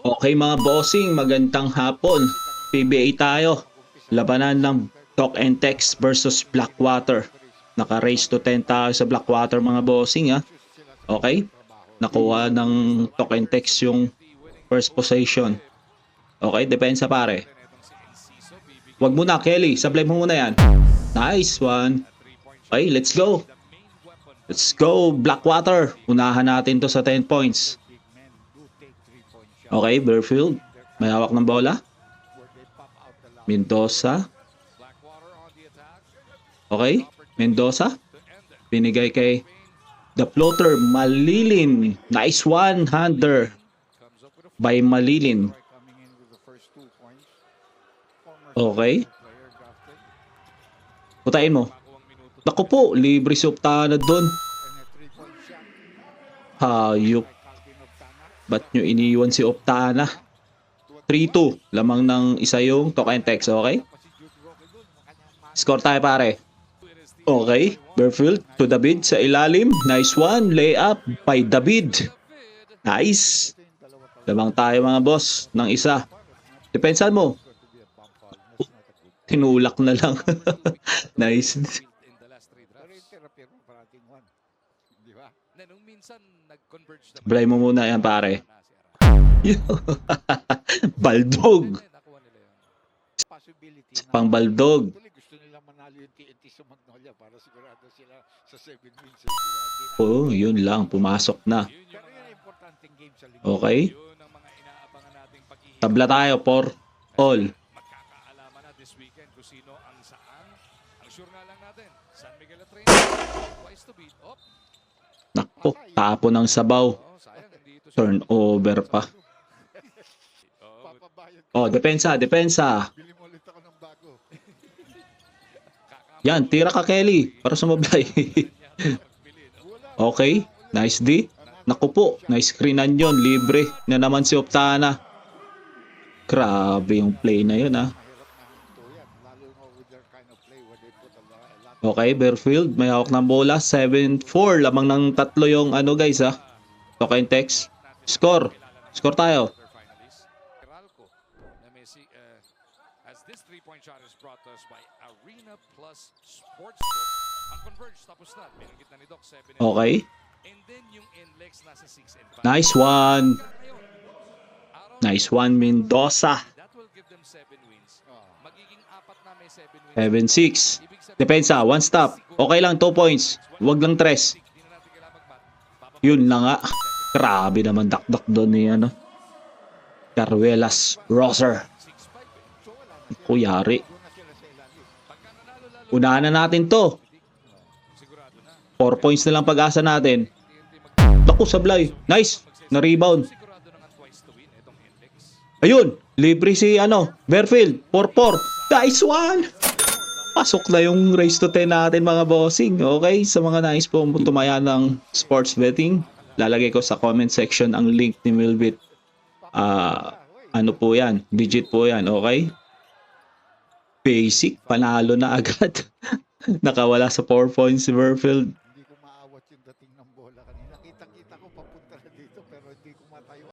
Okay mga bossing, magandang hapon. PBA tayo. Labanan ng Talk and Text versus Blackwater. Naka-raise to 10 tayo sa Blackwater mga bossing ha. Okay? Nakuha ng Talk and Text yung first position. Okay, depensa pare. Wag muna Kelly, sablay mo muna yan. Nice one. Okay, let's go. Let's go Blackwater. Unahan natin to sa 10 points. Okay, Burfield. May hawak ng bola. Mendoza. Okay, Mendoza. Binigay kay the floater, Malilin. Nice one-hander by Malilin. Okay. Putain mo. Naku po, libre si Optana doon. Hayop. Ba't nyo iniwan si Optana? 3-2. Lamang ng isa yung Talk and Text, okay? Score tayo pare. Okay. Burfield to David sa ilalim. Nice one. Layup by David. Nice. Lamang tayo mga boss ng isa. Depensan mo. Tinulak na lang. Nice. Blay mo muna yan pare. Baldog. Pang baldog. Oh, yun lang. Pumasok na. Okay. Tabla tayo for all. Nako, tapo ng sabaw. Turnover pa. Oh, depensa. Yan, tira ka Kelly para sumablay. Okay, nice D. Naku po, nice screenan yun. Libre na naman si Optana. Grabe yung play na yun ha. Okay, Burfield, may hawak ng bola. 7-4, lamang ng tatlo yung ano guys ha. Talk and Text. Score tayo. Okay. Nice one. Nice one, Mendoza. 7-6. Depensa, one stop. Okay lang, 2 points. Huwag lang 3. Yun na nga. Grabe naman dakdak doon ni ano. Caruelas Roser. Kuyari. Unahan na natin to. 4 points na lang pag-asa natin. Naku, sablay. Nice. Na-rebound. Ayun. Libre si ano. Burfield. 4-4. Nice one. Pasok na yung race to 10 natin mga bossing. Okay. Sa mga nais po tumaya ng sports betting, lalagay ko sa comment section ang link ni Milbit. Ano po yan? Digit po yan. Okay. Basic. Panalo na agad. Nakawala sa 4 points si Burfield.